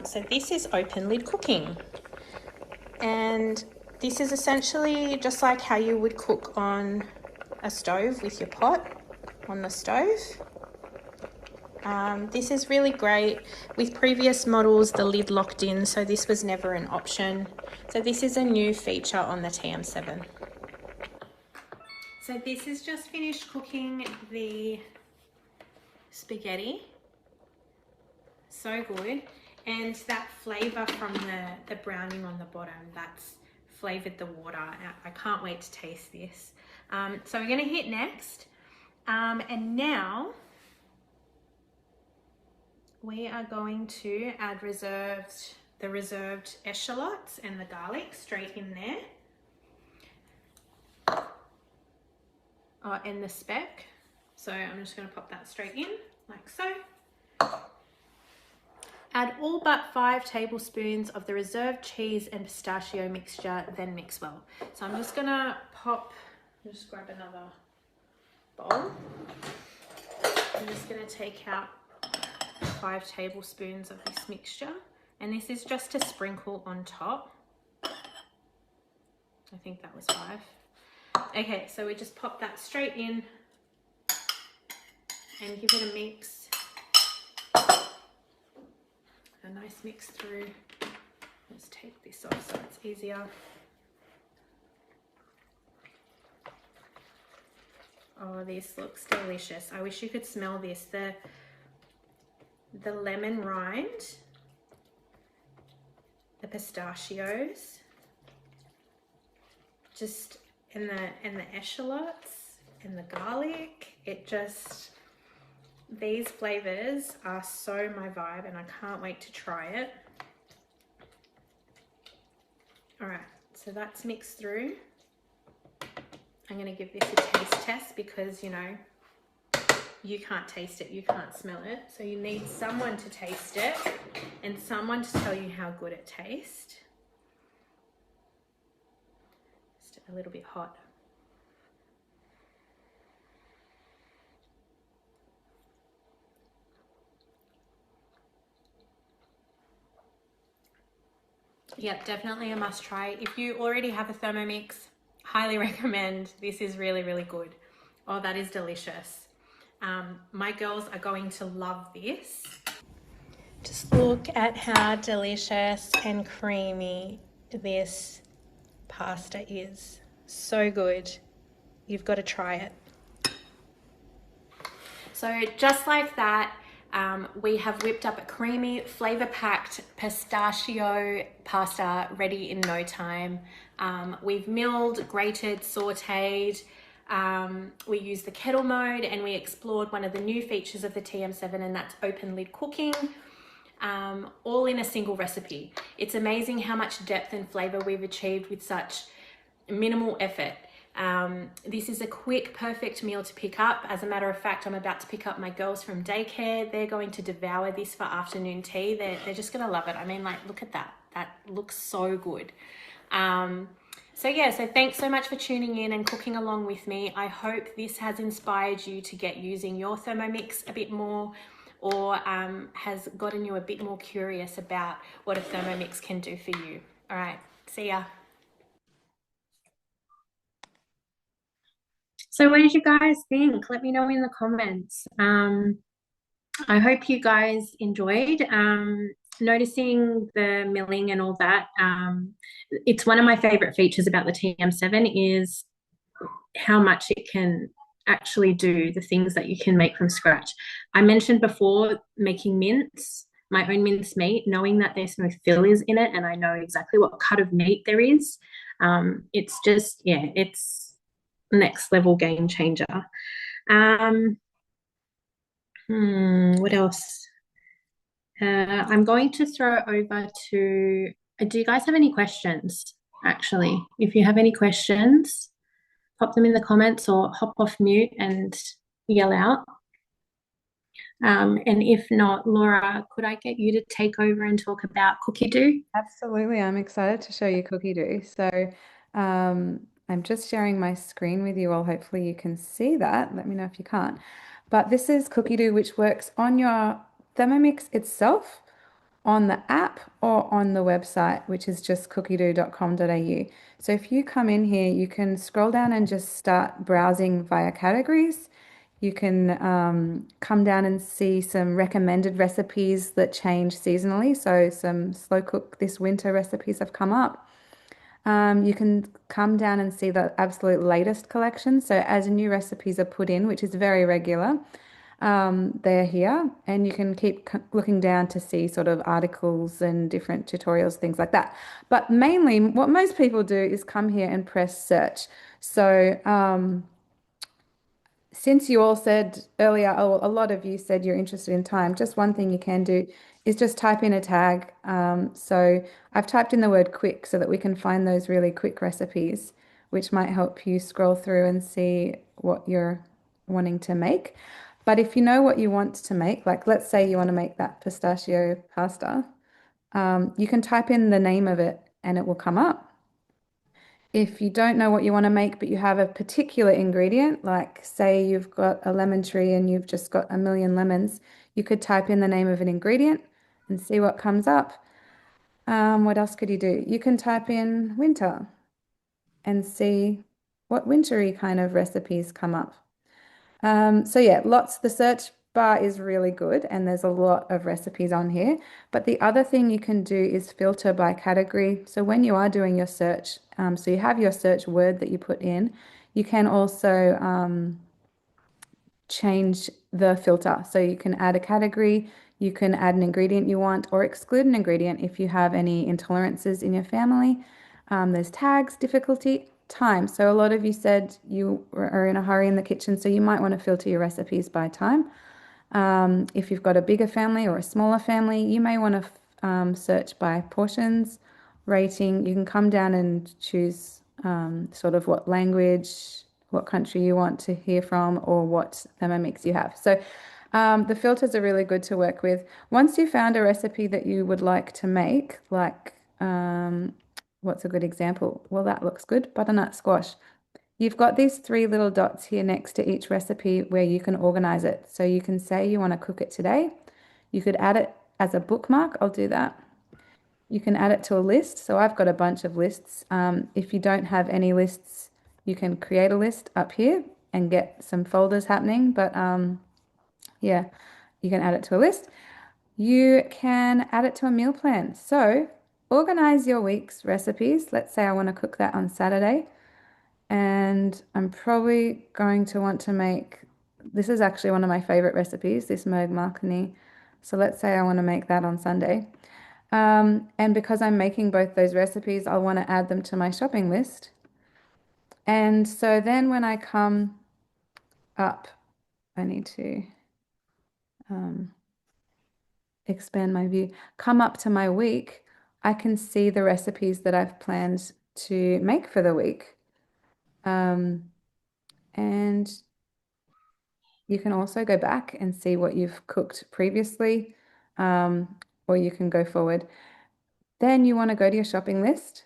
So this is open lid cooking, and this is essentially just like how you would cook on a stove with your pot on the stove. This is really great. With previous models, the lid locked in, so this was never an option. So this is a new feature on the TM7. So this is just finished cooking the spaghetti. So good. And that flavour from the browning on the bottom, that's flavoured the water. I can't wait to taste this. So we're going to hit next. And now we are going to add the reserved eschalots and the garlic straight in there. And the speck. So I'm just going to pop that straight in like so. Add all but 5 tablespoons of the reserved cheese and pistachio mixture, then mix well. So I'm just gonna just grab another bowl. I'm just gonna take out 5 tablespoons of this mixture, and this is just to sprinkle on top. I think that was 5. Okay, so we just pop that straight in and give it a mix. A nice mix through. Let's take this off so it's easier. Oh, this looks delicious. I wish you could smell this. The lemon rind, the pistachios, just and the eschalots and the garlic. these flavors are so my vibe and I can't wait to try it. All right, so that's mixed through. I'm going to give this a taste test because, you know, you can't taste it, you can't smell it. So you need someone to taste it and someone to tell you how good it tastes. Just a little bit hot. Yep, definitely a must try. If you already have a Thermomix, highly recommend. This is really, really good. Oh, that is delicious. My girls are going to love this. Just look at how delicious and creamy this pasta is. So good. You've got to try it. So just like that, we have whipped up a creamy, flavor-packed pistachio pasta ready in no time. We've milled, grated, sauteed. We used the kettle mode and we explored one of the new features of the TM7, and that's open lid cooking, all in a single recipe. It's amazing how much depth and flavor we've achieved with such minimal effort. This is a quick, perfect meal to pick up. As a matter of fact, I'm about to pick up my girls from daycare. They're going to devour this for afternoon tea. They're just gonna love it. I mean, like, look at that. That looks so good. So yeah, so thanks so much for tuning in and cooking along with me. I hope this has inspired you to get using your Thermomix a bit more, or has gotten you a bit more curious about what a Thermomix can do for you. All right, see ya. So what did you guys think? Let me know in the comments. I hope you guys enjoyed noticing the milling and all that. It's one of my favorite features about the TM7 is how much it can actually do, the things that you can make from scratch. I mentioned before making mince, my own mince meat, knowing that there's no fillers in it and I know exactly what cut of meat there is. It's just, yeah, it's next level game changer. What else? I'm going to throw over to, do you guys have any questions? Actually, if you have any questions, pop them in the comments or hop off mute and yell out. And if not, Laura, could I get you to take over and talk about cookidoo? Absolutely. I'm excited to show you cookidoo. So I'm just sharing my screen with you all. Hopefully you can see that. Let me know if you can't. But this is cookidoo, which works on your Thermomix itself, on the app, or on the website, which is just cookidoo.com.au. So if you come in here, you can scroll down and just start browsing via categories. You can come down and see some recommended recipes that change seasonally. So some slow cook this winter recipes have come up. You can come down and see the absolute latest collection. So as new recipes are put in, which is very regular, they're here, and you can keep looking down to see sort of articles and different tutorials, things like that. But mainly what most people do is come here and press search. So since you all said earlier, oh, a lot of you said you're interested in time, just one thing you can do is just type in a tag. So I've typed in the word quick so that we can find those really quick recipes, which might help you scroll through and see what you're wanting to make. But if you know what you want to make, like let's say you want to make that pistachio pasta, you can type in the name of it and it will come up. If you don't know what you want to make, but you have a particular ingredient, like say you've got a lemon tree and you've just got a million lemons, you could type in the name of an ingredient and see what comes up. What else could you do? You can type in winter and see what wintry kind of recipes come up. So yeah, the search bar is really good and there's a lot of recipes on here. But the other thing you can do is filter by category. So when you are doing your search, so you have your search word that you put in, you can also change the filter. So you can add a category, you can add an ingredient you want, or exclude an ingredient if you have any intolerances in your family. There's tags, difficulty, time. So a lot of you said you are in a hurry in the kitchen, so you might want to filter your recipes by time. If you've got a bigger family or a smaller family, you may want to search by portions, rating. You can come down and choose sort of what language, what country you want to hear from, or what Thermomix you have. So the filters are really good to work with. Once you found a recipe that you would like to make, like what's a good example? Well, that looks good. Butternut squash. You've got these three little dots here next to each recipe where you can organize it. So you can say you want to cook it today. You could add it as a bookmark. I'll do that. You can add it to a list. So I've got a bunch of lists. If you don't have any lists, you can create a list up here and get some folders happening. But yeah, you can add it to a list. You can add it to a meal plan. So organize your week's recipes. Let's say I want to cook that on Saturday. And I'm probably going to want to make, this is actually one of my favorite recipes, this Merg Marconi. So let's say I want to make that on Sunday. And because I'm making both those recipes, I'll want to add them to my shopping list. And so then when I come up, I need to expand my view, come up to my week, I can see the recipes that I've planned to make for the week. And you can also go back and see what you've cooked previously, or you can go forward. Then you want to go to your shopping list.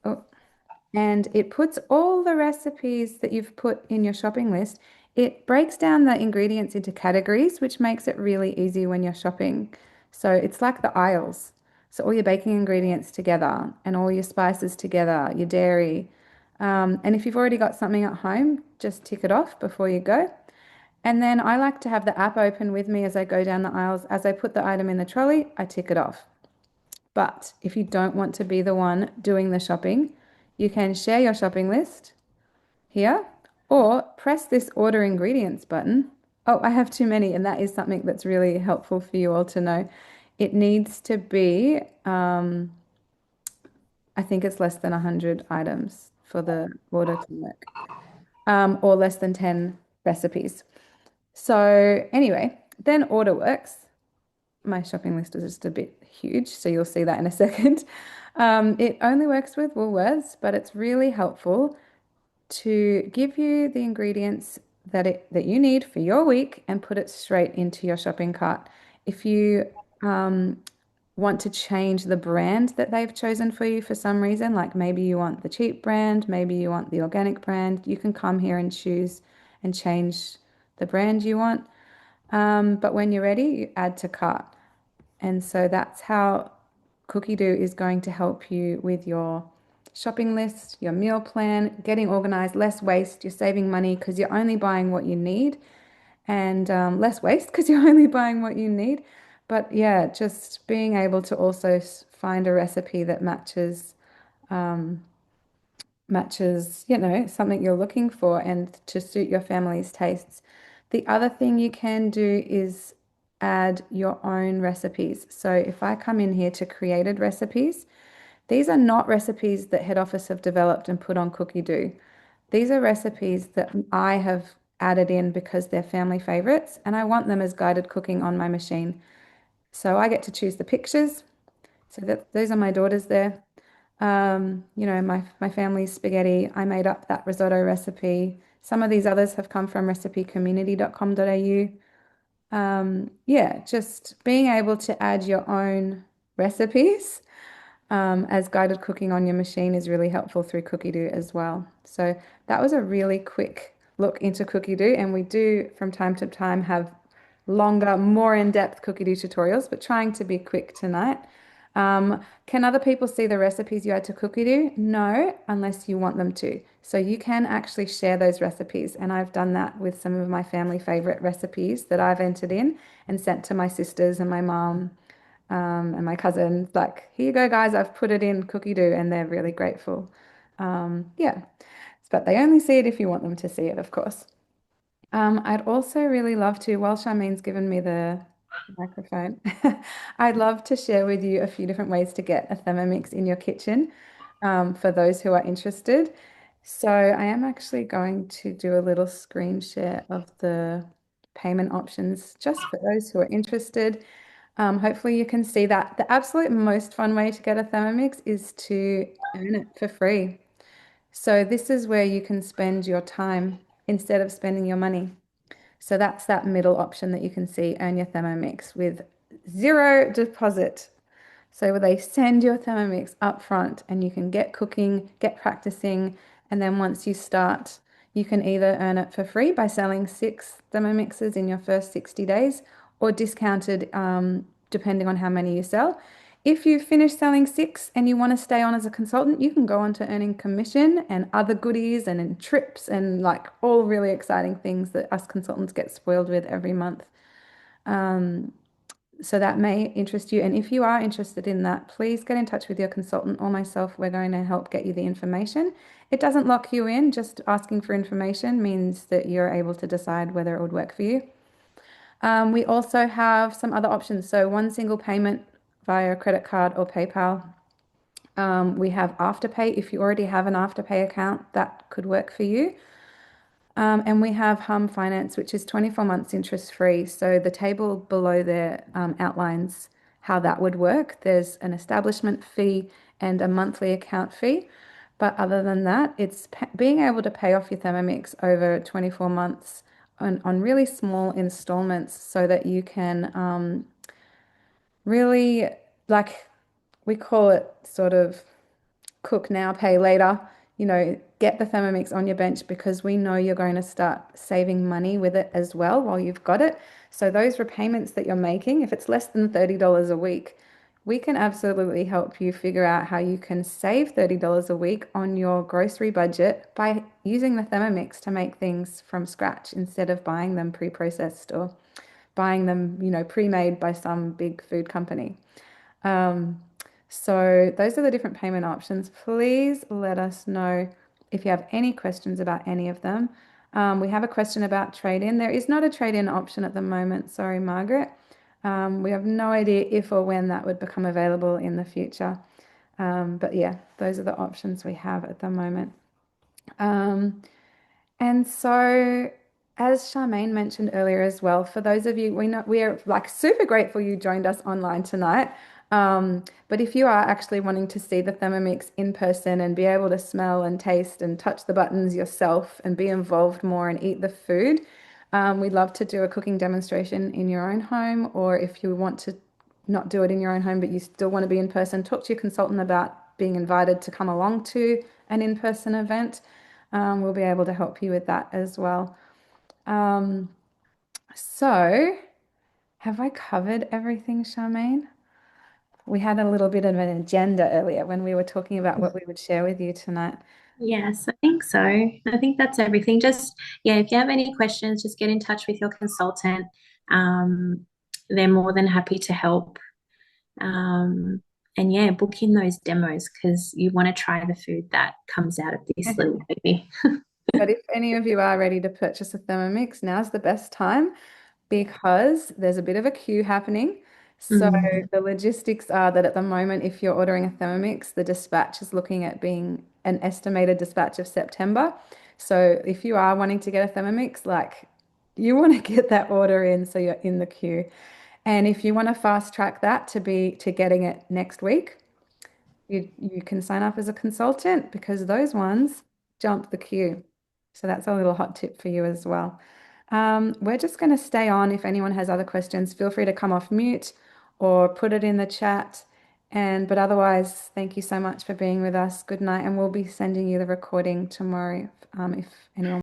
Oh, and it puts all the recipes that you've put in your shopping list. It breaks down the ingredients into categories, which makes it really easy when you're shopping. So it's like the aisles. So all your baking ingredients together and all your spices together, your dairy. And if you've already got something at home, just tick it off before you go. And then I like to have the app open with me as I go down the aisles. As I put the item in the trolley, I tick it off. But if you don't want to be the one doing the shopping, you can share your shopping list here or press this order ingredients button. Oh, I have too many, and that is something that's really helpful for you all to know. It needs to be, I think it's less than 100 items for the order to work, or less than 10 recipes. So anyway, then order works. My shopping list is just a bit huge, so you'll see that in a second. It only works with Woolworths, but it's really helpful to give you the ingredients that you need for your week and put it straight into your shopping cart. If you want to change the brand that they've chosen for you for some reason, like maybe you want the cheap brand, maybe you want the organic brand, you can come here and choose and change the brand you want. But when you're ready, you add to cart. And so that's how cookidoo is going to help you with your shopping list, your meal plan, getting organized, less waste. You're saving money because you're only buying what you need, and less waste because you're only buying what you need. But yeah, just being able to also find a recipe that matches, something you're looking for and to suit your family's tastes. The other thing you can do is add your own recipes. So if I come in here to created recipes, these are not recipes that head office have developed and put on cookidoo. These are recipes that I have added in because they're family favorites and I want them as guided cooking on my machine. So I get to choose the pictures. So those are my daughters there. My family's spaghetti. I made up that risotto recipe. Some of these others have come from recipecommunity.com.au. Yeah, just being able to add your own recipes as guided cooking on your machine is really helpful through cookidoo as well. So that was a really quick look into cookidoo, and we do from time to time have longer, more in-depth cookidoo tutorials, but trying to be quick tonight. Can other people see the recipes you add to cookidoo? No, unless you want them to. So you can actually share those recipes, and I've done that with some of my family favorite recipes that I've entered in and sent to my sisters and my mom and my cousins. Like, here you go, guys, I've put it in cookidoo, and they're really grateful. Yeah, but they only see it if you want them to see it, of course. I'd also really love to, while Charmaine's given me the microphone, I'd love to share with you a few different ways to get a Thermomix in your kitchen for those who are interested. So I am actually going to do a little screen share of the payment options just for those who are interested. Hopefully you can see that the absolute most fun way to get a Thermomix is to earn it for free. So this is where you can spend your time instead of spending your money. So that's that middle option that you can see, earn your Thermomix with zero deposit. So they send your Thermomix up front and you can get cooking, get practicing, and then once you start, you can either earn it for free by selling 6 Thermomixes in your first 60 days or discounted depending on how many you sell. If you finish selling 6 and you want to stay on as a consultant, you can go on to earning commission and other goodies and trips and like all really exciting things that us consultants get spoiled with every month. So that may interest you. And if you are interested in that, please get in touch with your consultant or myself. We're going to help get you the information. It doesn't lock you in. Just asking for information means that you're able to decide whether it would work for you. We also have some other options. So one single payment via credit card or PayPal. We have Afterpay. If you already have an Afterpay account, that could work for you. And we have Hum Finance, which is 24 months interest free. So the table below there outlines how that would work. There's an establishment fee and a monthly account fee. But other than that, it's being able to pay off your Thermomix over 24 months on really small installments so that you can really, like we call it sort of cook now, pay later. Get the Thermomix on your bench because we know you're going to start saving money with it as well while you've got it. So those repayments that you're making, if it's less than $30 a week, we can absolutely help you figure out how you can save $30 a week on your grocery budget by using the Thermomix to make things from scratch instead of buying them pre-processed or buying them, pre-made by some big food company. So those are the different payment options. Please let us know if you have any questions about any of them. We have a question about trade-in. There is not a trade-in option at the moment. Sorry, Margaret. We have no idea if or when that would become available in the future. But yeah, those are the options we have at the moment. And so, as Charmaine mentioned earlier as well, for those of you, we are like super grateful you joined us online tonight. But if you are actually wanting to see the Thermomix in person and be able to smell and taste and touch the buttons yourself and be involved more and eat the food, we'd love to do a cooking demonstration in your own home, or if you want to not do it in your own home, but you still want to be in person, talk to your consultant about being invited to come along to an in-person event. We'll be able to help you with that as well. So have I covered everything, Charmaine? We had a little bit of an agenda earlier when we were talking about what we would share with you tonight. Yes, I think so. I think that's everything. Just, if you have any questions, just get in touch with your consultant. They're more than happy to help. And book in those demos because you want to try the food that comes out of this little baby. But if any of you are ready to purchase a Thermomix, now's the best time because there's a bit of a queue happening. So the logistics are that at the moment, if you're ordering a Thermomix, the dispatch is looking at being an estimated dispatch of September. So if you are wanting to get a Thermomix, like you want to get that order in so you're in the queue. And if you want to fast track that to getting it next week, you can sign up as a consultant because those ones jump the queue. So that's a little hot tip for you as well. We're just going to stay on. If anyone has other questions, feel free to come off mute or put it in the chat. But otherwise, thank you so much for being with us. Good night. And we'll be sending you the recording tomorrow if anyone